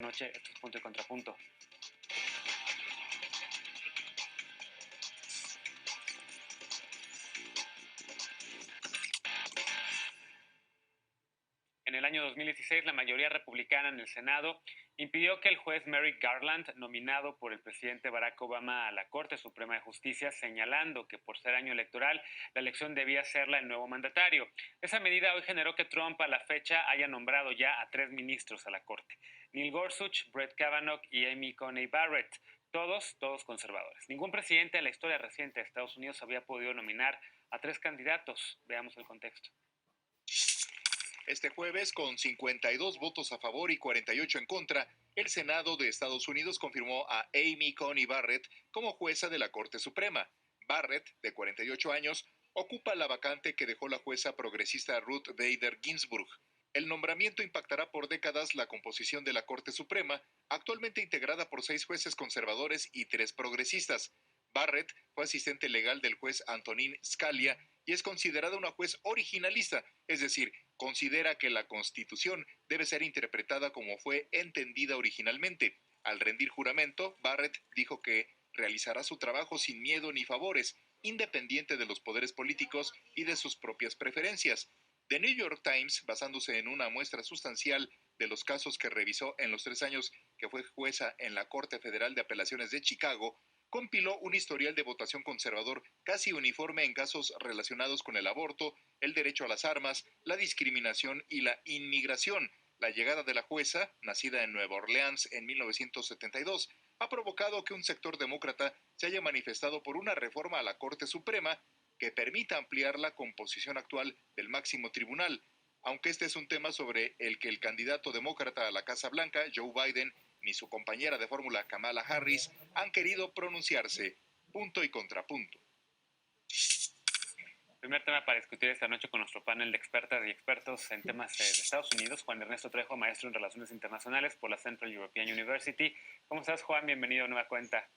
Noche, esto es Punto y Contrapunto. En el año 2016, la mayoría republicana en el Senado impidió que el juez Merrick Garland, nominado por el presidente Barack Obama a la Corte Suprema de Justicia, señalando que por ser año electoral, la elección debía serla el nuevo mandatario. Esa medida hoy generó que Trump a la fecha haya nombrado ya a 3 ministros a la Corte: Neil Gorsuch, Brett Kavanaugh y Amy Coney Barrett. Todos conservadores. Ningún presidente en la historia reciente de Estados Unidos había podido nominar a 3 candidatos. Veamos el contexto. Este jueves, con 52 votos a favor y 48 en contra, el Senado de Estados Unidos confirmó a Amy Coney Barrett como jueza de la Corte Suprema. Barrett, de 48 años, ocupa la vacante que dejó la jueza progresista Ruth Bader Ginsburg. El nombramiento impactará por décadas la composición de la Corte Suprema, actualmente integrada por 6 jueces conservadores y 3 progresistas. Barrett fue asistente legal del juez Antonin Scalia y es considerada una juez originalista, es decir, considera que la Constitución debe ser interpretada como fue entendida originalmente. Al rendir juramento, Barrett dijo que realizará su trabajo sin miedo ni favores, independiente de los poderes políticos y de sus propias preferencias. The New York Times, basándose en una muestra sustancial de los casos que revisó en los 3 años que fue jueza en la Corte Federal de Apelaciones de Chicago, compiló un historial de votación conservador casi uniforme en casos relacionados con el aborto, el derecho a las armas, la discriminación y la inmigración. La llegada de la jueza, nacida en Nueva Orleans en 1972, ha provocado que un sector demócrata se haya manifestado por una reforma a la Corte Suprema que permita ampliar la composición actual del máximo tribunal. Aunque este es un tema sobre el que el candidato demócrata a la Casa Blanca, Joe Biden, ni su compañera de fórmula Kamala Harris han querido pronunciarse. Punto y contrapunto. Primer tema para discutir esta noche con nuestro panel de expertas y expertos en temas de Estados Unidos. Juan Ernesto Trejo, maestro en Relaciones Internacionales por la Central European University. ¿Cómo estás, Juan? Bienvenido a Nueva Cuenta.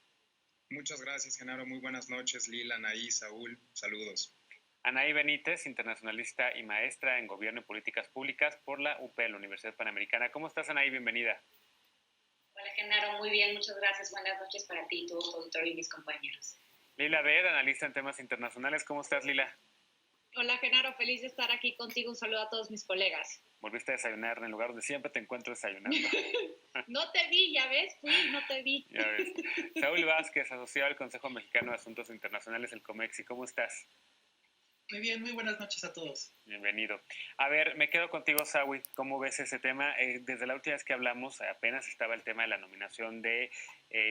Muchas gracias, Genaro. Muy buenas noches, Lila, Anaí, Saúl. Saludos. Anaí Benítez, internacionalista y maestra en Gobierno y Políticas Públicas por la UP, la Universidad Panamericana. ¿Cómo estás, Anaí? Bienvenida. Hola, Genaro. Muy bien, muchas gracias. Buenas noches para ti, tu auditor y mis compañeros. Lila Bed, analista en temas internacionales. ¿Cómo estás, Lila? Hola, Genaro. Feliz de estar aquí contigo. Un saludo a todos mis colegas. Volviste a desayunar en el lugar donde siempre te encuentro desayunando. No te vi, ya ves, no te vi. Ya ves. Saúl Vázquez, asociado al Consejo Mexicano de Asuntos Internacionales, el COMEXI. ¿Cómo estás? Muy bien, muy buenas noches a todos. Bienvenido. A ver, me quedo contigo, Saúl. ¿Cómo ves ese tema? Desde la última vez que hablamos, apenas estaba el tema de la nominación de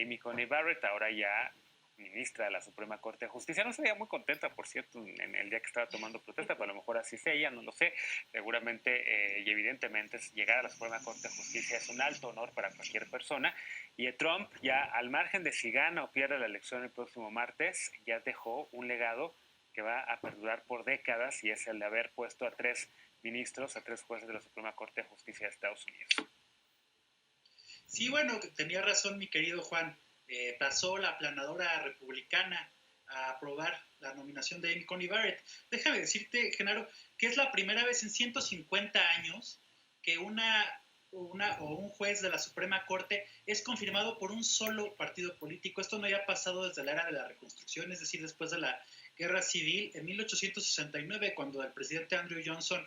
Amy Coney Barrett, ahora ya ministra de la Suprema Corte de Justicia. No se veía muy contenta, por cierto, en el día que estaba tomando protesta, pero a lo mejor así es ella, no lo sé. Seguramente y evidentemente llegar a la Suprema Corte de Justicia es un alto honor para cualquier persona. Y Trump, ya al margen de si gana o pierde la elección el próximo martes, ya dejó un legado que va a perdurar por décadas, y es el de haber puesto a 3 ministros, a 3 jueces de la Suprema Corte de Justicia de Estados Unidos. Sí, bueno, tenía razón mi querido Juan. Pasó la aplanadora republicana a aprobar la nominación de Amy Coney Barrett. Déjame decirte, Genaro, que es la primera vez en 150 años que un juez de la Suprema Corte es confirmado por un solo partido político. Esto no había pasado desde la era de la Reconstrucción, es decir, después de la Guerra Civil, en 1869, cuando el presidente Andrew Johnson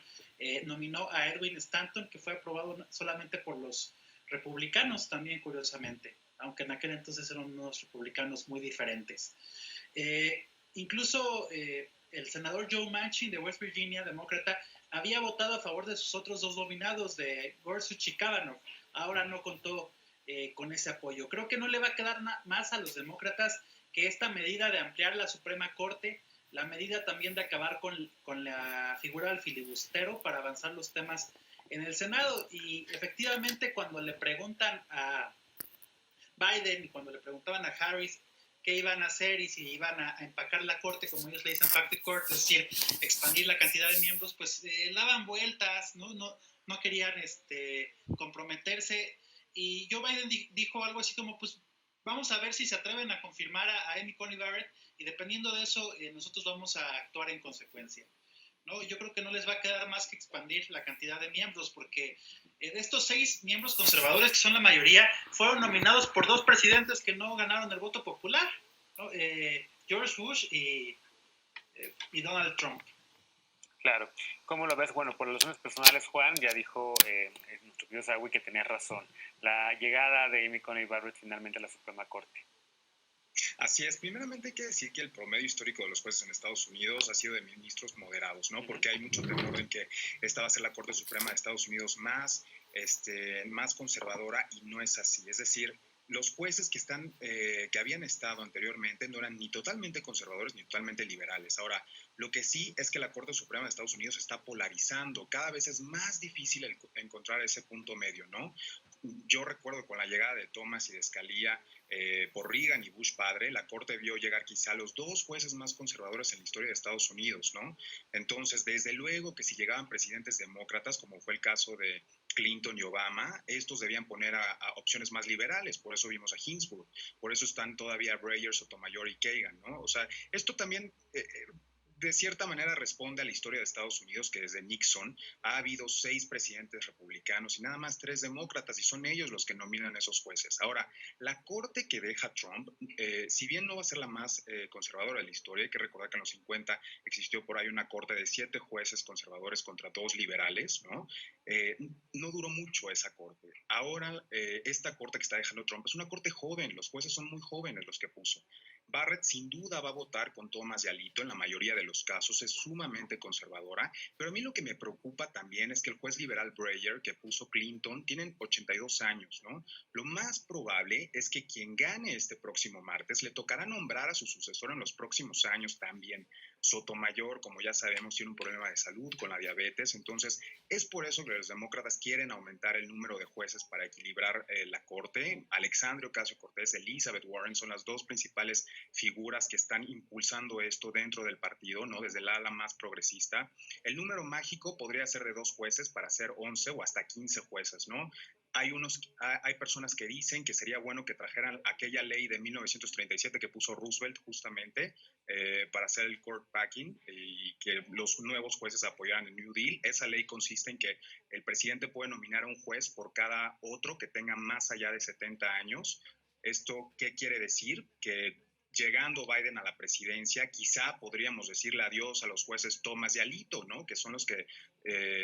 nominó a Edwin Stanton, que fue aprobado solamente por los republicanos también, curiosamente, aunque en aquel entonces eran unos republicanos muy diferentes. Incluso el senador Joe Manchin de West Virginia, demócrata, había votado a favor de sus otros 2 nominados, de Gorsuch y Kavanaugh. Ahora no contó con ese apoyo. Creo que no le va a quedar más a los demócratas que esta medida de ampliar la Suprema Corte, la medida también de acabar con la figura del filibustero para avanzar los temas en el Senado. Y efectivamente, cuando le preguntan a Biden y cuando le preguntaban a Harris qué iban a hacer y si iban a empacar la corte, como ellos le dicen, pack the court, es decir, expandir la cantidad de miembros, pues daban vueltas, no querían comprometerse. Y Joe Biden dijo algo así como, pues vamos a ver si se atreven a confirmar a Amy Coney Barrett, y dependiendo de eso, nosotros vamos a actuar en consecuencia. ¿no? Yo creo que no les va a quedar más que expandir la cantidad de miembros, porque de estos 6 miembros conservadores, que son la mayoría, fueron nominados por 2 presidentes que no ganaron el voto popular, ¿no? George Bush y Donald Trump. Claro. ¿Cómo lo ves? Bueno, por razones personales, Juan, ya dijo nuestro querido Sawi que tenía razón. La llegada de Amy Coney Barrett finalmente a la Suprema Corte. Así es. Primeramente hay que decir que el promedio histórico de los jueces en Estados Unidos ha sido de ministros moderados, ¿no? Porque hay mucho temor en que esta va a ser la Corte Suprema de Estados Unidos más conservadora, y no es así. Es decir, los jueces que habían estado anteriormente no eran ni totalmente conservadores ni totalmente liberales. Ahora, lo que sí es que la Corte Suprema de Estados Unidos está polarizando. Cada vez es más difícil encontrar ese punto medio, ¿no? Yo recuerdo con la llegada de Thomas y de Scalia por Reagan y Bush padre, la Corte vio llegar quizá a los 2 jueces más conservadores en la historia de Estados Unidos, ¿no? Entonces, desde luego que si llegaban presidentes demócratas, como fue el caso de Clinton y Obama, estos debían poner a opciones más liberales. Por eso vimos a Ginsburg, por eso están todavía Breyer, Sotomayor y Kagan, ¿no? O sea, esto también de cierta manera responde a la historia de Estados Unidos, que desde Nixon ha habido 6 presidentes republicanos y nada más 3 demócratas, y son ellos los que nominan a esos jueces. Ahora, la corte que deja Trump, si bien no va a ser la más conservadora de la historia, hay que recordar que en los 50 existió por ahí una corte de 7 jueces conservadores contra 2 liberales, ¿no? No duró mucho esa corte. Ahora, esta corte que está dejando Trump es una corte joven, los jueces son muy jóvenes los que puso. Barrett sin duda va a votar con Thomas y Alito en la mayoría de los casos, es sumamente conservadora, pero a mí lo que me preocupa también es que el juez liberal Breyer, que puso Clinton, tienen 82 años, ¿no? Lo más probable es que quien gane este próximo martes le tocará nombrar a su sucesor en los próximos años también. Sotomayor, como ya sabemos, tiene un problema de salud con la diabetes, entonces es por eso que los demócratas quieren aumentar el número de jueces para equilibrar la corte. Alexandria Ocasio-Cortez, Elizabeth Warren son las 2 principales figuras que están impulsando esto dentro del partido, ¿no? Desde el ala más progresista. El número mágico podría ser de 2 jueces para hacer 11 o hasta 15 jueces, ¿no? Hay personas que dicen que sería bueno que trajeran aquella ley de 1937 que puso Roosevelt justamente para hacer el court packing y que los nuevos jueces apoyaran el New Deal. Esa ley consiste en que el presidente puede nominar a un juez por cada otro que tenga más allá de 70 años. ¿Esto qué quiere decir? Que llegando Biden a la presidencia, quizá podríamos decirle adiós a los jueces Thomas y Alito, ¿no? Que son los que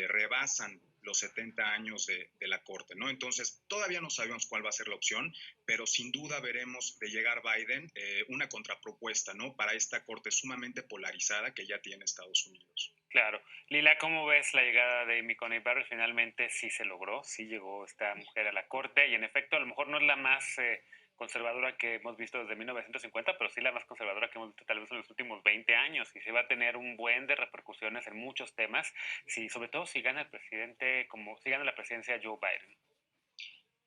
rebasan los 70 años de la Corte, ¿no? Entonces, todavía no sabemos cuál va a ser la opción, pero sin duda veremos de llegar Biden una contrapropuesta, ¿no? Para esta Corte sumamente polarizada que ya tiene Estados Unidos. Claro. Lila, ¿cómo ves la llegada de Amy Coney Barrett? Finalmente sí se logró, sí llegó esta mujer a la Corte, y en efecto a lo mejor no es la más conservadora que hemos visto desde 1950, pero sí la más conservadora que hemos visto tal vez en los últimos 20 años, y se va a tener un buen de repercusiones en muchos temas, sobre todo si gana el presidente, si gana la presidencia Joe Biden.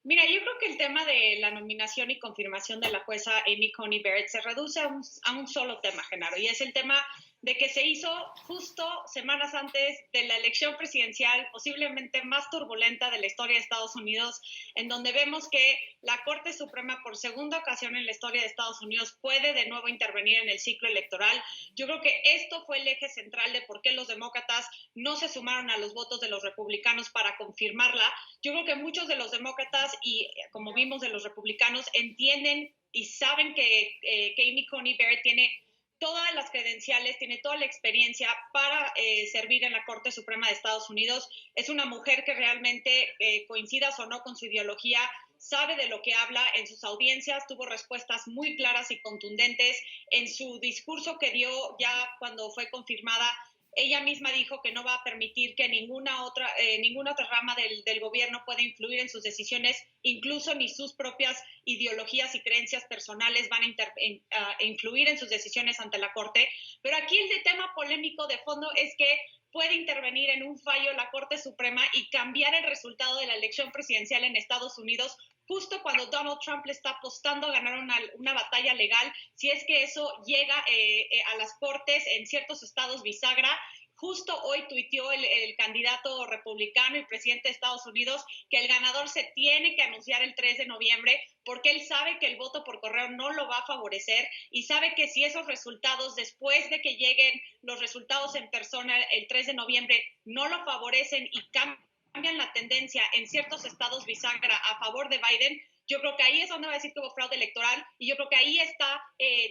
Mira, yo creo que el tema de la nominación y confirmación de la jueza Amy Coney Barrett se reduce a un solo tema, Genaro, y es el tema de que se hizo justo semanas antes de la elección presidencial posiblemente más turbulenta de la historia de Estados Unidos, en donde vemos que la Corte Suprema por segunda ocasión en la historia de Estados Unidos puede de nuevo intervenir en el ciclo electoral. Yo creo que esto fue el eje central de por qué los demócratas no se sumaron a los votos de los republicanos para confirmarla. Yo creo que muchos de los demócratas y, como vimos, de los republicanos entienden y saben que Amy Coney Barrett tiene todas las credenciales, tiene toda la experiencia para servir en la Corte Suprema de Estados Unidos. Es una mujer que realmente, coincidas o no con su ideología, sabe de lo que habla. En sus audiencias tuvo respuestas muy claras y contundentes. En su discurso que dio ya cuando fue confirmada, ella misma dijo que no va a permitir que ninguna otra rama del gobierno pueda influir en sus decisiones, incluso ni sus propias ideologías y creencias personales van a influir en sus decisiones ante la Corte. Pero aquí el tema polémico de fondo es que puede intervenir en un fallo la Corte Suprema y cambiar el resultado de la elección presidencial en Estados Unidos, justo cuando Donald Trump le está apostando a ganar una batalla legal, si es que eso llega a las cortes en ciertos estados bisagra. Justo hoy tuiteó el candidato republicano y presidente de Estados Unidos que el ganador se tiene que anunciar el 3 de noviembre porque él sabe que el voto por correo no lo va a favorecer y sabe que si esos resultados, después de que lleguen los resultados en persona el 3 de noviembre, no lo favorecen y cambian la tendencia en ciertos estados bisagra a favor de Biden, yo creo que ahí es donde va a decir que hubo fraude electoral y yo creo que ahí está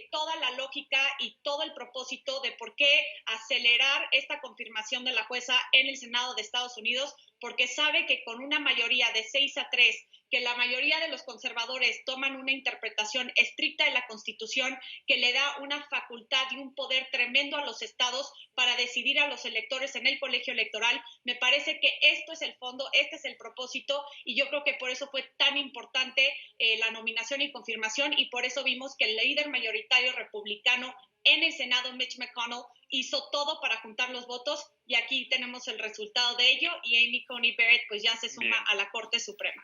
toda la lógica y todo el propósito de por qué acelerar esta confirmación de la jueza en el Senado de Estados Unidos, porque sabe que con una mayoría de 6-3, que la mayoría de los conservadores toman una interpretación estricta de la Constitución que le da una facultad y un poder tremendo a los estados para decidir a los electores en el colegio electoral. Me parece que esto es el fondo, este es el propósito y yo creo que por eso fue tan importante la nominación y confirmación y por eso vimos que el líder mayoritario republicano en el Senado, Mitch McConnell, hizo todo para juntar los votos y aquí tenemos el resultado de ello y Amy Coney Barrett pues ya se suma a la Corte Suprema.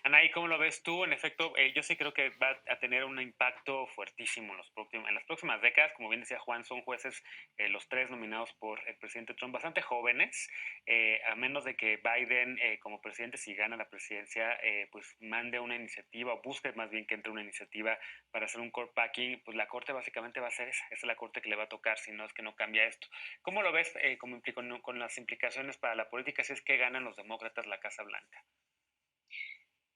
Anaí, ¿cómo lo ves tú? En efecto, yo sí creo que va a tener un impacto fuertísimo en las próximas décadas. Como bien decía Juan, son jueces los tres nominados por el presidente Trump, bastante jóvenes, a menos de que Biden como presidente, si gana la presidencia, pues mande una iniciativa, o busque más bien que entre una iniciativa para hacer un court packing, pues la Corte básicamente va a ser esa es la Corte que le va a tocar, si no es que no cambia esto. ¿Cómo lo ves con las implicaciones para la política si es que ganan los demócratas la Casa Blanca?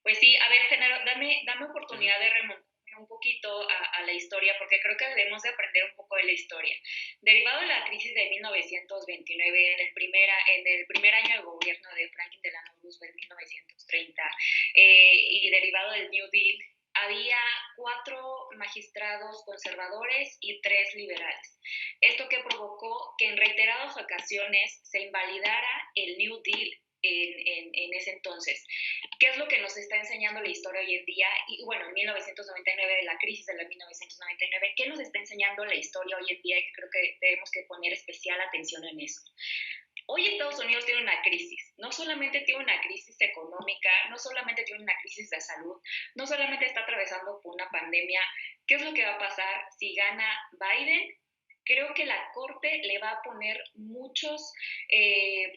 Pues sí, a ver, Genaro, dame oportunidad de remontarme un poquito a la historia, porque creo que debemos de aprender un poco de la historia. Derivado de la crisis de 1929, en el primer año de gobierno de Franklin Delano Roosevelt, 1930, y derivado del New Deal, había 4 magistrados conservadores y 3 liberales. Esto que provocó que en reiteradas ocasiones se invalidara el New Deal en ese entonces. ¿Qué es lo que nos está enseñando la historia hoy en día? Y bueno, en 1999, de la crisis de la 1999, ¿qué nos está enseñando la historia hoy en día? Y creo que tenemos que poner especial atención en eso. Hoy Estados Unidos tiene una crisis, no solamente tiene una crisis económica, no solamente tiene una crisis de salud, no solamente está atravesando por una pandemia. ¿Qué es lo que va a pasar si gana Biden? Creo que la Corte le va a poner muchos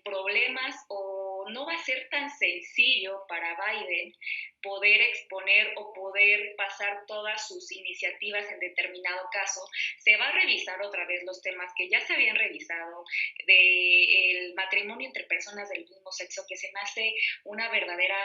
problemas o no va a ser tan sencillo para Biden poder exponer o poder pasar todas sus iniciativas en determinado caso. Se va a revisar otra vez los temas que ya se habían revisado del matrimonio entre personas del mismo sexo, que se me hace una verdadera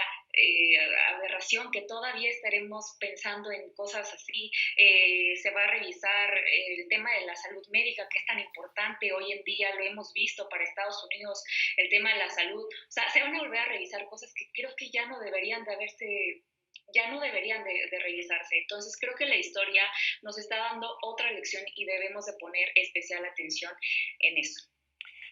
aberración, que todavía estaremos pensando en cosas así. Se va a revisar el tema de la salud médica, que es tan importante hoy en día, lo hemos visto para Estados Unidos, el tema de la salud. O sea, se van a volver a revisar cosas que creo que ya no deberían de revisarse. Entonces creo que la historia nos está dando otra lección y debemos de poner especial atención en eso.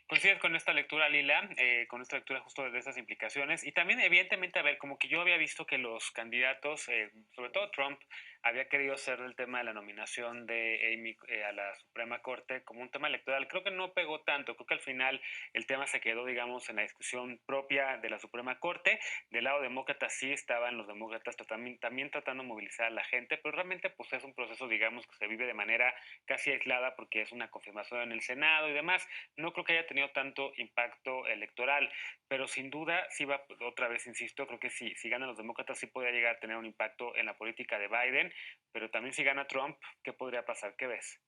¿Coincides con esta lectura, Lila? Con esta lectura justo de estas implicaciones. Y también, evidentemente, a ver, como que yo había visto que los candidatos, sobre todo Trump, había querido hacer el tema de la nominación de Amy a la Suprema Corte como un tema electoral. Creo que no pegó tanto. Creo que al final el tema se quedó, digamos, en la discusión propia de la Suprema Corte. Del lado demócrata sí estaban los demócratas también tratando de movilizar a la gente, pero realmente pues es un proceso, digamos, que se vive de manera casi aislada porque es una confirmación en el Senado y demás. No creo que haya tenido tanto impacto electoral, pero sin duda sí va, otra vez insisto, creo que si ganan los demócratas sí podría llegar a tener un impacto en la política de Biden, pero también si gana Trump, ¿qué podría pasar? ¿Qué ves?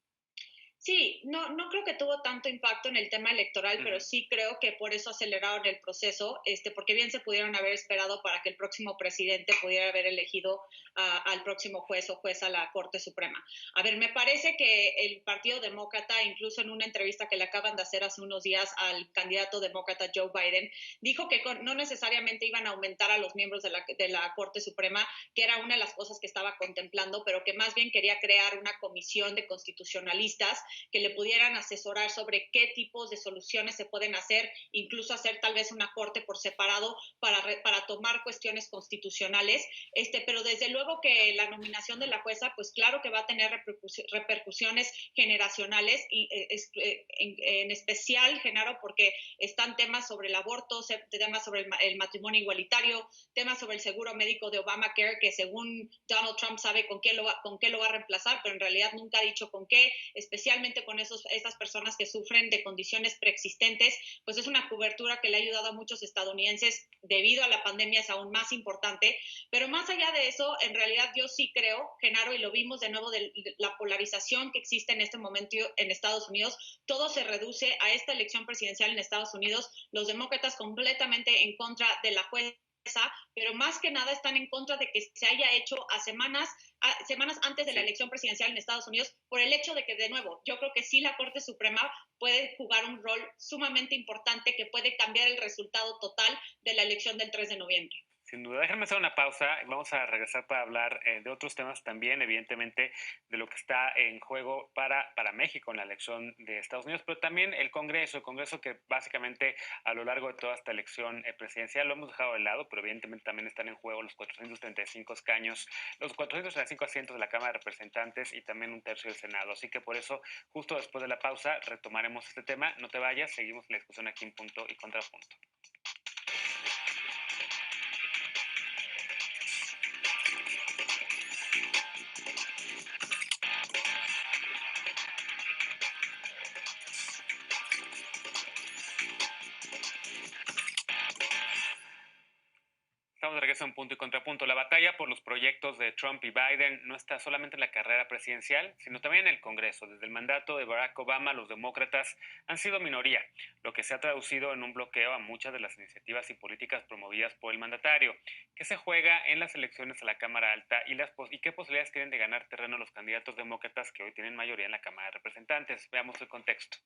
Sí, no creo que tuvo tanto impacto en el tema electoral, pero sí creo que por eso aceleraron el proceso, porque bien se pudieron haber esperado para que el próximo presidente pudiera haber elegido al próximo juez o jueza a la Corte Suprema. A ver, me parece que el Partido Demócrata, incluso en una entrevista que le acaban de hacer hace unos días al candidato demócrata Joe Biden, dijo que no necesariamente iban a aumentar a los miembros de la Corte Suprema, que era una de las cosas que estaba contemplando, pero que más bien quería crear una comisión de constitucionalistas que le pudieran asesorar sobre qué tipos de soluciones se pueden hacer, incluso hacer tal vez una corte por separado para tomar cuestiones constitucionales, pero desde luego que la nominación de la jueza, pues claro que va a tener repercusiones generacionales, y en especial, Genaro, porque están temas sobre el aborto, temas sobre el matrimonio igualitario, temas sobre el seguro médico de Obamacare, que según Donald Trump sabe con qué lo va a reemplazar, pero en realidad nunca ha dicho con qué, especialmente especialmente con esas personas que sufren de condiciones preexistentes, pues es una cobertura que le ha ayudado a muchos estadounidenses. Debido a la pandemia es aún más importante, pero más allá de eso, en realidad yo sí creo, Genaro, y lo vimos de nuevo de la polarización que existe en este momento en Estados Unidos, todo se reduce a esta elección presidencial en Estados Unidos, los demócratas completamente en contra de la jueza, pero más que nada están en contra de que se haya hecho a semanas antes de la elección presidencial en Estados Unidos, por el hecho de que, de nuevo, yo creo que sí la Corte Suprema puede jugar un rol sumamente importante que puede cambiar el resultado total de la elección del 3 de noviembre. Sin duda, déjenme hacer una pausa. Vamos a regresar para hablar de otros temas también, evidentemente, de lo que está en juego para México en la elección de Estados Unidos, pero también el Congreso que básicamente a lo largo de toda esta elección presidencial lo hemos dejado de lado, pero evidentemente también están en juego los 435 escaños, los 435 asientos de la Cámara de Representantes y también un tercio del Senado. Así que por eso, justo después de la pausa, retomaremos este tema. No te vayas, seguimos la discusión aquí en Punto y Contrapunto. Estamos de regreso en Punto y Contrapunto. La batalla por los proyectos de Trump y Biden no está solamente en la carrera presidencial, sino también en el Congreso. Desde el mandato de Barack Obama, los demócratas han sido minoría, lo que se ha traducido en un bloqueo a muchas de las iniciativas y políticas promovidas por el mandatario. ¿Qué se juega en las elecciones a la Cámara Alta y qué posibilidades tienen de ganar terreno los candidatos demócratas que hoy tienen mayoría en la Cámara de Representantes? Veamos el contexto.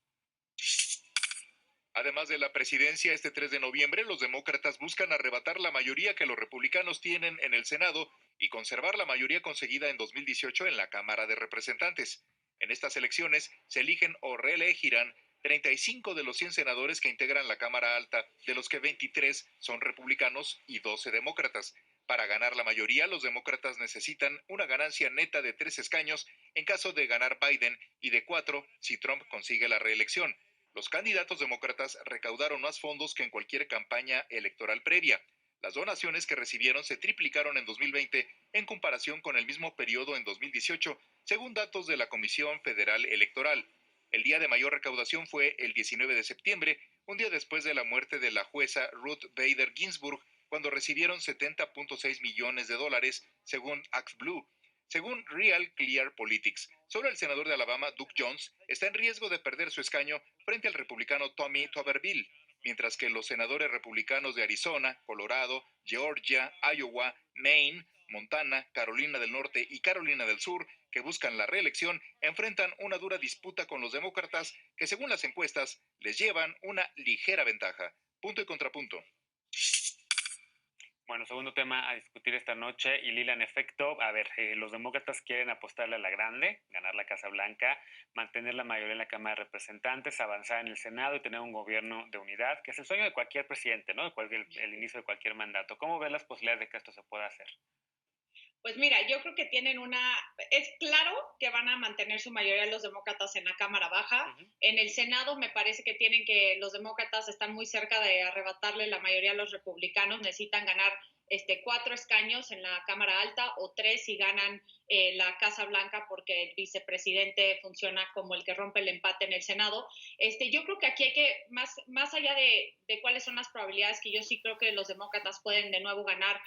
Además de la presidencia, este 3 de noviembre, los demócratas buscan arrebatar la mayoría que los republicanos tienen en el Senado y conservar la mayoría conseguida en 2018 en la Cámara de Representantes. En estas elecciones se eligen o reelegirán 35 de los 100 senadores que integran la Cámara Alta, de los que 23 son republicanos y 12 demócratas. Para ganar la mayoría, los demócratas necesitan una ganancia neta de 3 escaños en caso de ganar Biden y de 4 si Trump consigue la reelección. Los candidatos demócratas recaudaron más fondos que en cualquier campaña electoral previa. Las donaciones que recibieron se triplicaron en 2020 en comparación con el mismo periodo en 2018, según datos de la Comisión Federal Electoral. El día de mayor recaudación fue el 19 de septiembre, un día después de la muerte de la jueza Ruth Bader Ginsburg, cuando recibieron $70.6 millones, según ActBlue. Según Real Clear Politics, solo el senador de Alabama, Doug Jones, está en riesgo de perder su escaño frente al republicano Tommy Tuberville, mientras que los senadores republicanos de Arizona, Colorado, Georgia, Iowa, Maine, Montana, Carolina del Norte y Carolina del Sur, que buscan la reelección, enfrentan una dura disputa con los demócratas que, según las encuestas, les llevan una ligera ventaja. Punto y contrapunto. Bueno, segundo tema a discutir esta noche, y Lila, en efecto, a ver, los demócratas quieren apostarle a la grande, ganar la Casa Blanca, mantener la mayoría en la Cámara de Representantes, avanzar en el Senado y tener un gobierno de unidad, que es el sueño de cualquier presidente, ¿no? El inicio de cualquier mandato. ¿Cómo ves las posibilidades de que esto se pueda hacer? Pues mira, yo creo que es claro que van a mantener su mayoría los demócratas en la Cámara Baja. Uh-huh. En el Senado me parece que los demócratas están muy cerca de arrebatarle la mayoría a los republicanos. Necesitan ganar 4 escaños en la Cámara Alta o 3 si ganan la Casa Blanca, porque el vicepresidente funciona como el que rompe el empate en el Senado. Yo creo que aquí hay que, más allá de cuáles son las probabilidades, que yo sí creo que los demócratas pueden de nuevo ganar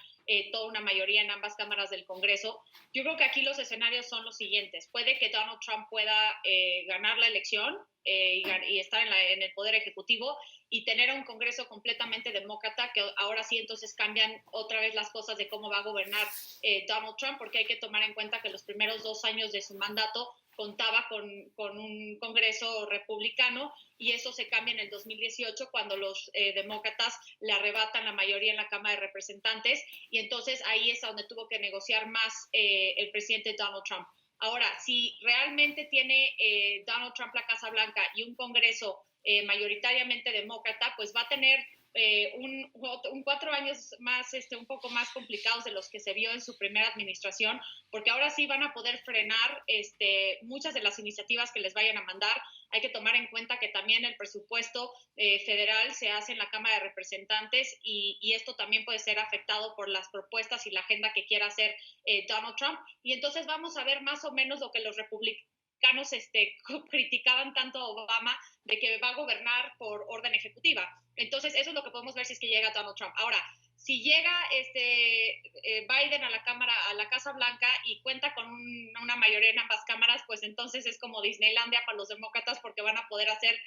toda una mayoría en ambas cámaras del Congreso. Yo creo que aquí los escenarios son los siguientes. Puede que Donald Trump pueda ganar la elección y estar en el Poder Ejecutivo y tener un Congreso completamente demócrata, que ahora sí entonces cambian otra vez las cosas de cómo va a gobernar Donald Trump, porque hay que tomar en cuenta que los primeros 2 años de su mandato contaba con un Congreso republicano, y eso se cambia en el 2018 cuando los demócratas le arrebatan la mayoría en la Cámara de Representantes, y entonces ahí es donde tuvo que negociar más el presidente Donald Trump. Ahora, si realmente tiene Donald Trump la Casa Blanca y un Congreso mayoritariamente demócrata, pues va a tener un 4 años más, un poco más complicados de los que se vio en su primera administración, porque ahora sí van a poder frenar muchas de las iniciativas que les vayan a mandar. Hay que tomar en cuenta que también el presupuesto federal se hace en la Cámara de Representantes, y esto también puede ser afectado por las propuestas y la agenda que quiera hacer Donald Trump. Y entonces vamos a ver más o menos lo que los republicanos criticaban tanto a Obama de que va a gobernar por orden ejecutiva. Entonces, eso es lo que podemos ver si es que llega Donald Trump. Ahora, si llega Biden a la Casa Blanca y cuenta con una mayoría en ambas cámaras, pues entonces es como Disneylandia para los demócratas porque van a poder hacer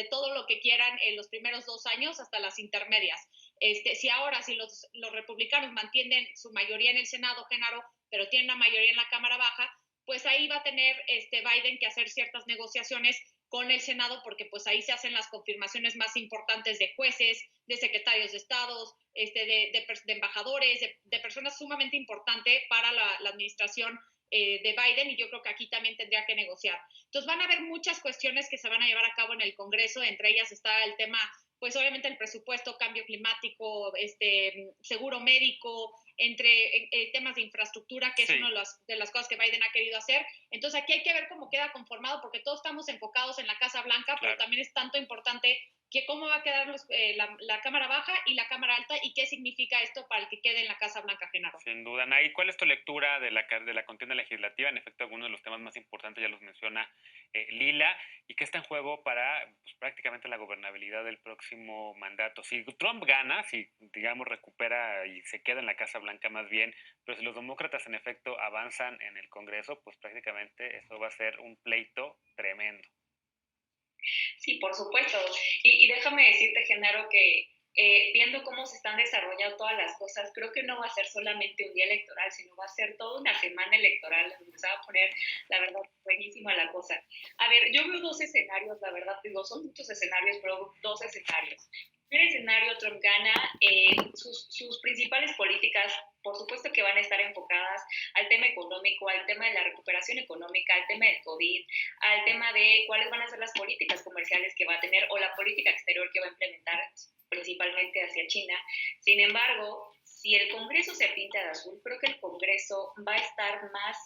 todo lo que quieran en los primeros 2 años hasta las intermedias. Si los republicanos mantienen su mayoría en el Senado, Genaro, pero tienen una mayoría en la Cámara Baja, pues ahí va a tener Biden que hacer ciertas negociaciones con el Senado, porque pues ahí se hacen las confirmaciones más importantes de jueces, de secretarios de estados, de embajadores, de personas sumamente importantes para la administración de Biden, y yo creo que aquí también tendría que negociar. Entonces van a haber muchas cuestiones que se van a llevar a cabo en el Congreso, entre ellas está el tema, pues obviamente el presupuesto, cambio climático, seguro médico, entre temas de infraestructura, que es una de las cosas que Biden ha querido hacer. Entonces aquí hay que ver cómo queda conformado, porque todos estamos enfocados en la Casa Blanca, pero también es tanto importante que cómo va a quedar la Cámara Baja y la Cámara Alta, y qué significa esto para el que quede en la Casa Blanca, Genaro. Sin duda, Nay, ¿cuál es tu lectura de la contienda legislativa? En efecto, algunos de los temas más importantes ya los menciona Lila, y qué está en juego para pues, prácticamente la gobernabilidad del próximo mandato. Si Trump gana, si digamos recupera y se queda en la Casa Blanca más bien, pero si los demócratas en efecto avanzan en el Congreso, pues prácticamente eso va a ser un pleito tremendo. Sí, por supuesto. Y déjame decirte, Genaro, que viendo cómo se están desarrollando todas las cosas, creo que no va a ser solamente un día electoral, sino va a ser toda una semana electoral, donde se va a poner, la verdad, buenísima la cosa. A ver, yo veo 2 escenarios, la verdad, digo, son muchos escenarios, pero 2 escenarios. En el escenario, Trump gana, sus principales políticas, por supuesto que van a estar enfocadas al tema económico, al tema de la recuperación económica, al tema del COVID, al tema de cuáles van a ser las políticas comerciales que va a tener o la política exterior que va a implementar, principalmente hacia China. Sin embargo, si el Congreso se pinta de azul, creo que el Congreso va a estar más,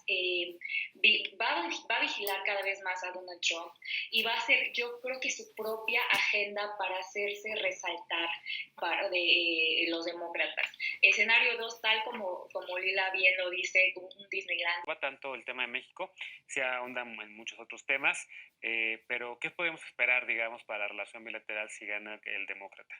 va a vigilar cada vez más a Donald Trump, y va a hacer, yo creo que su propia agenda para hacerse resaltar de los demócratas. Escenario 2, tal como Lila bien lo dice, un Disneyland. Va tanto el tema de México, se ahondan en muchos otros temas, pero ¿qué podemos esperar, digamos, para la relación bilateral si gana el demócrata?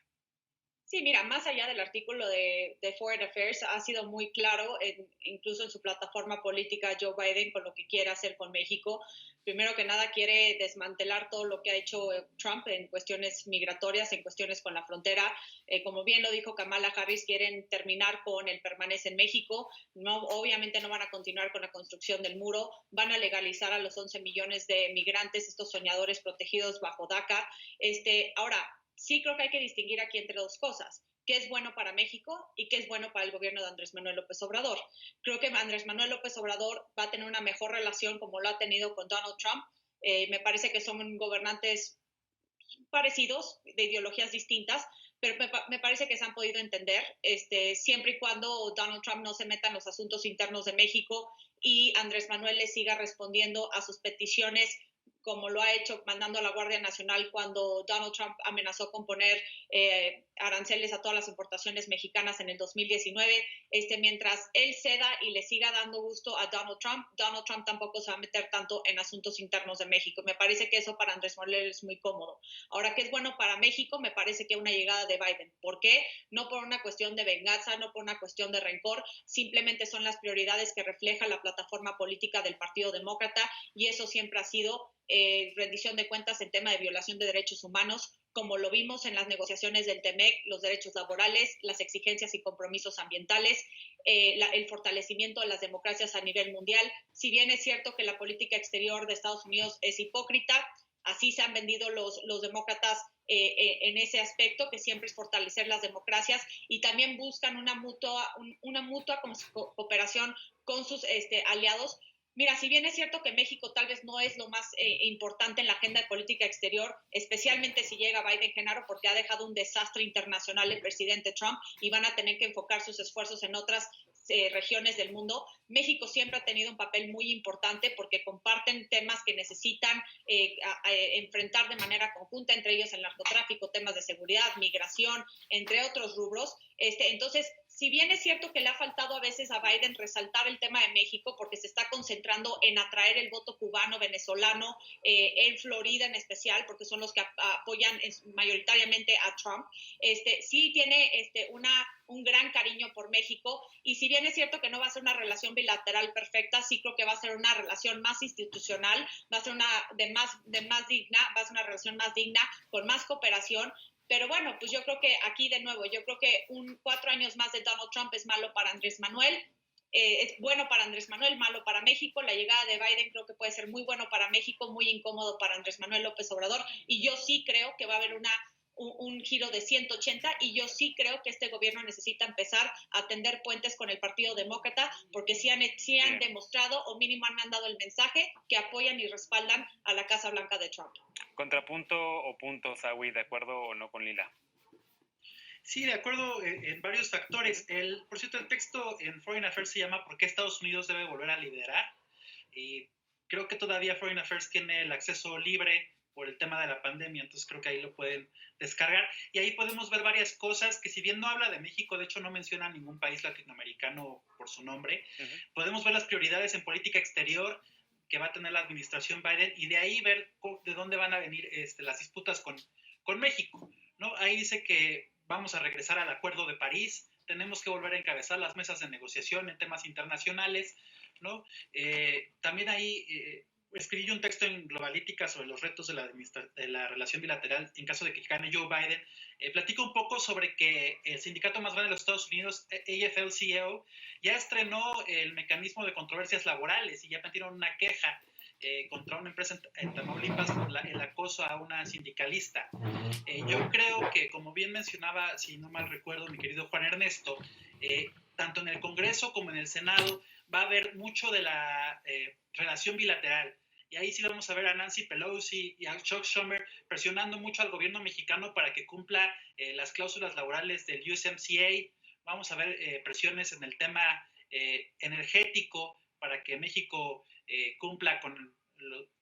Sí, mira, más allá del artículo de Foreign Affairs, ha sido muy claro, incluso en su plataforma política, Joe Biden, con lo que quiere hacer con México. Primero que nada, quiere desmantelar todo lo que ha hecho Trump en cuestiones migratorias, en cuestiones con la frontera. Como bien lo dijo Kamala Harris, quieren terminar con el permanece en México. No, obviamente no van a continuar con la construcción del muro. Van a legalizar a los 11 millones de migrantes, estos soñadores protegidos bajo DACA. Ahora, sí creo que hay que distinguir aquí entre 2 cosas: qué es bueno para México y qué es bueno para el gobierno de Andrés Manuel López Obrador. Creo que Andrés Manuel López Obrador va a tener una mejor relación como lo ha tenido con Donald Trump. Me parece que son gobernantes parecidos, de ideologías distintas, pero me parece que se han podido entender, siempre y cuando Donald Trump no se meta en los asuntos internos de México y Andrés Manuel le siga respondiendo a sus peticiones, como lo ha hecho mandando a la Guardia Nacional cuando Donald Trump amenazó con poner aranceles a todas las importaciones mexicanas en el 2019. Mientras él ceda y le siga dando gusto a Donald Trump tampoco se va a meter tanto en asuntos internos de México. Me parece que eso para Andrés Manuel es muy cómodo. Ahora, ¿qué es bueno para México? Me parece que una llegada de Biden. ¿Por qué? No por una cuestión de venganza, no por una cuestión de rencor, simplemente son las prioridades que refleja la plataforma política del Partido Demócrata, y eso siempre ha sido rendición de cuentas en tema de violación de derechos humanos, como lo vimos en las negociaciones del TEMEC, los derechos laborales, las exigencias y compromisos ambientales, el fortalecimiento de las democracias a nivel mundial. Si bien es cierto que la política exterior de Estados Unidos es hipócrita, así se han vendido los demócratas en ese aspecto, que siempre es fortalecer las democracias, y también buscan una mutua cooperación con sus aliados. Mira, si bien es cierto que México tal vez no es lo más importante en la agenda de política exterior, especialmente si llega Biden, Genaro, porque ha dejado un desastre internacional el presidente Trump y van a tener que enfocar sus esfuerzos en otras regiones del mundo. México siempre ha tenido un papel muy importante porque comparten temas que necesitan enfrentar de manera conjunta, entre ellos el narcotráfico, temas de seguridad, migración, entre otros rubros. Entonces, si bien es cierto que le ha faltado a veces a Biden resaltar el tema de México porque se está concentrando en atraer el voto cubano, venezolano, en Florida en especial, porque son los que apoyan mayoritariamente a Trump, sí tiene un gran cariño por México, y si bien es cierto que no va a ser una relación bilateral perfecta, sí creo que va a ser una relación más institucional, va a ser una más digna, va a ser una relación más digna, con más cooperación. Pero bueno, pues yo creo que aquí de nuevo, yo creo que 4 años más de Donald Trump es malo para Andrés Manuel, es bueno para Andrés Manuel, malo para México. La llegada de Biden creo que puede ser muy bueno para México, muy incómodo para Andrés Manuel López Obrador, y yo sí creo que va a haber un giro de 180, y yo sí creo que este gobierno necesita empezar a tender puentes con el Partido Demócrata, porque sí han demostrado, o mínimo han mandado el mensaje, que apoyan y respaldan a la Casa Blanca de Trump. ¿Contrapunto o punto, Sawi? ¿De acuerdo o no con Lila? Sí, de acuerdo en varios factores. Por cierto, el texto en Foreign Affairs se llama ¿Por qué Estados Unidos debe volver a liderar? Y creo que todavía Foreign Affairs tiene el acceso libre por el tema de la pandemia, entonces creo que ahí lo pueden descargar. Y ahí podemos ver varias cosas que, si bien no habla de México, de hecho no menciona ningún país latinoamericano por su nombre, podemos ver las prioridades en política exterior que va a tener la administración Biden, y de ahí ver de dónde van a venir las disputas con México, ¿no? Ahí dice que vamos a regresar al Acuerdo de París, tenemos que volver a encabezar las mesas de negociación en temas internacionales, ¿no? También ahí escribí un texto en Globalítica sobre los retos de la relación bilateral en caso de que gane Joe Biden. Platico un poco sobre que el sindicato más grande de los Estados Unidos, AFL-CIO, ya estrenó el mecanismo de controversias laborales y ya metieron una queja contra una empresa en Tamaulipas por el acoso a una sindicalista. Yo creo que, como bien mencionaba, si no mal recuerdo, mi querido Juan Ernesto, tanto en el Congreso como en el Senado va a haber mucho de la relación bilateral. Y ahí sí vamos a ver a Nancy Pelosi y a Chuck Schumer presionando mucho al gobierno mexicano para que cumpla las cláusulas laborales del USMCA. Vamos a ver presiones en el tema energético para que México cumpla con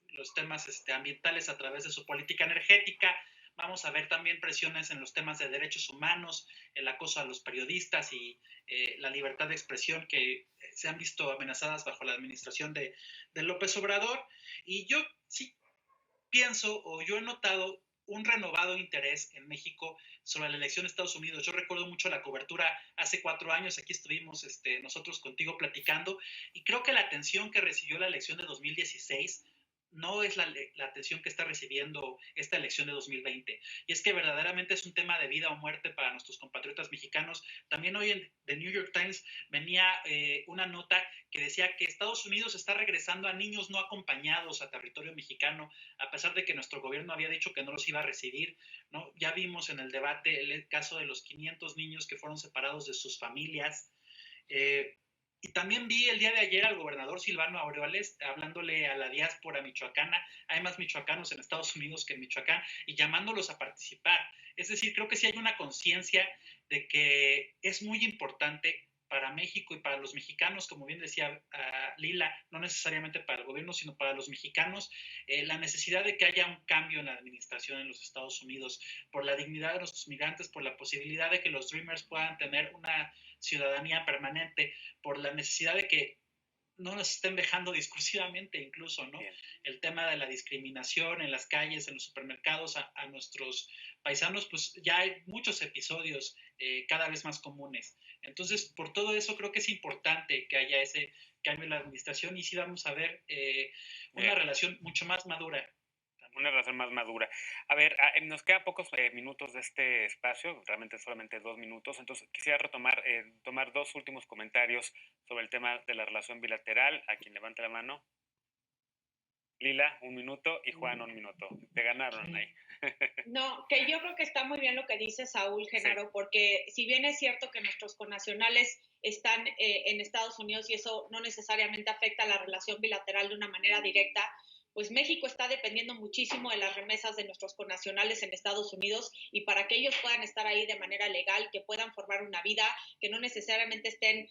los temas ambientales a través de su política energética. Vamos a ver también presiones en los temas de derechos humanos, el acoso a los periodistas y la libertad de expresión que se han visto amenazadas bajo la administración de López Obrador. Y yo sí pienso, o yo he notado un renovado interés en México sobre la elección de Estados Unidos. Yo recuerdo mucho la cobertura hace 4 años, aquí estuvimos nosotros contigo platicando, y creo que la atención que recibió la elección de 2016 no es la atención que está recibiendo esta elección de 2020. Y es que verdaderamente es un tema de vida o muerte para nuestros compatriotas mexicanos. También hoy en The New York Times venía una nota que decía que Estados Unidos está regresando a niños no acompañados a territorio mexicano, a pesar de que nuestro gobierno había dicho que no los iba a recibir, ¿no? Ya vimos en el debate el caso de los 500 niños que fueron separados de sus familias. Y también vi el día de ayer al gobernador Silvano Aureoles hablándole a la diáspora michoacana. Hay más michoacanos en Estados Unidos que en Michoacán, y llamándolos a participar. Es decir, creo que sí hay una conciencia de que es muy importante para México y para los mexicanos, como bien decía Lila, no necesariamente para el gobierno, sino para los mexicanos, la necesidad de que haya un cambio en la administración en los Estados Unidos, por la dignidad de nuestros migrantes, por la posibilidad de que los Dreamers puedan tener una ciudadanía permanente, por la necesidad de que no nos estén dejando discursivamente incluso, ¿no? Bien. El tema de la discriminación en las calles, en los supermercados a nuestros paisanos, pues ya hay muchos episodios cada vez más comunes. Entonces, por todo eso creo que es importante que haya ese cambio en la administración, y sí vamos a ver una relación mucho más madura. Una relación más madura. A ver, nos quedan pocos minutos de este espacio, realmente solamente 2 minutos, entonces quisiera tomar 2 últimos comentarios sobre el tema de la relación bilateral. A quien levante la mano. Lila, 1 minuto, y Juan, 1 minuto. Te ganaron ahí. No, que yo creo que está muy bien lo que dice Saúl, Genaro, sí. Porque si bien es cierto que nuestros connacionales están en Estados Unidos y eso no necesariamente afecta a la relación bilateral de una manera directa, pues México está dependiendo muchísimo de las remesas de nuestros connacionales en Estados Unidos, y para que ellos puedan estar ahí de manera legal, que puedan formar una vida, que no necesariamente estén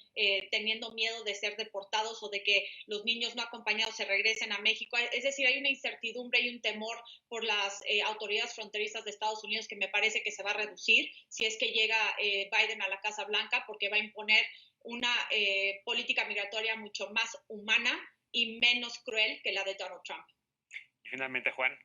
teniendo miedo de ser deportados o de que los niños no acompañados se regresen a México. Es decir, hay una incertidumbre y un temor por las autoridades fronterizas de Estados Unidos que me parece que se va a reducir si es que llega Biden a la Casa Blanca, porque va a imponer una política migratoria mucho más humana y menos cruel que la de Donald Trump. Y finalmente, Juan.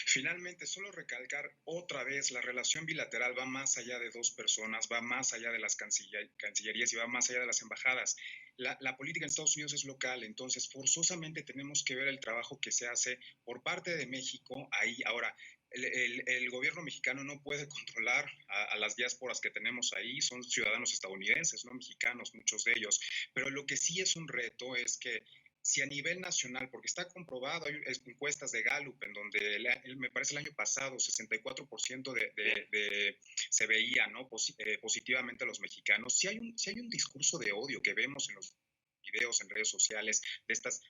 Finalmente, solo recalcar otra vez, la relación bilateral va más allá de dos personas, va más allá de las cancillerías y va más allá de las embajadas. La política en Estados Unidos es local, entonces forzosamente tenemos que ver el trabajo que se hace por parte de México ahí. Ahora, el gobierno mexicano no puede controlar a las diásporas que tenemos ahí, son ciudadanos estadounidenses, no mexicanos, muchos de ellos, pero lo que sí es un reto es que si a nivel nacional, porque está comprobado, hay encuestas de Gallup en donde me parece el año pasado 64% se veía, ¿no? Positivamente a los mexicanos. Si hay un discurso de odio que vemos en los videos en redes sociales de estas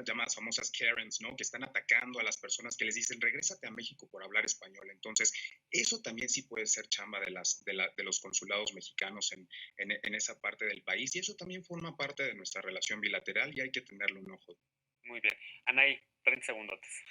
llamadas famosas Karens, ¿no? Que están atacando a las personas que les dicen regrésate a México por hablar español. Entonces, eso también sí puede ser chamba de los consulados mexicanos en esa parte del país, y eso también forma parte de nuestra relación bilateral y hay que tenerle un ojo. Muy bien. Anaí, 30 segundotes.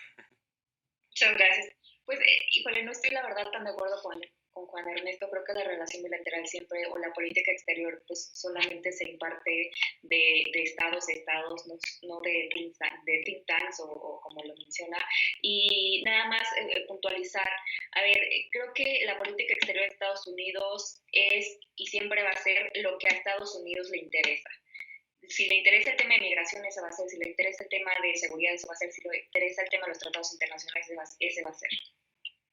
Muchas gracias. Pues, híjole, no estoy la verdad tan de acuerdo con Juan Ernesto. Creo que la relación bilateral siempre, o la política exterior, pues solamente se imparte de estados a estados, no de think tanks o como lo menciona. Y nada más puntualizar, a ver, creo que la política exterior de Estados Unidos es y siempre va a ser lo que a Estados Unidos le interesa. Si le interesa el tema de migración, ese va a ser. Si le interesa el tema de seguridad, ese va a ser. Si le interesa el tema de los tratados internacionales, ese va a ser.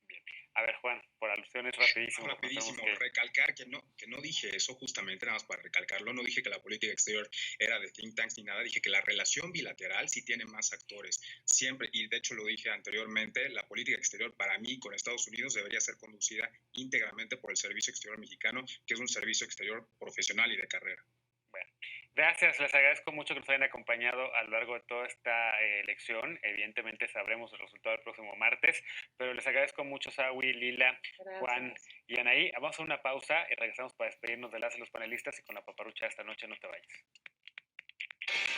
Bien. A ver, Juan, por alusiones, rapidísimo. Recalcar que no dije eso justamente, nada más para recalcarlo, no dije que la política exterior era de think tanks ni nada, dije que la relación bilateral sí tiene más actores, siempre, y de hecho lo dije anteriormente, la política exterior para mí con Estados Unidos debería ser conducida íntegramente por el Servicio Exterior Mexicano, que es un servicio exterior profesional y de carrera. Bueno, gracias, les agradezco mucho que nos hayan acompañado a lo largo de toda esta elección. Evidentemente sabremos el resultado el próximo martes, pero les agradezco mucho, Sawi, Lila, gracias. Juan y Anaí. Vamos a una pausa y regresamos para despedirnos de las y los panelistas y con la paparucha esta noche. No te vayas.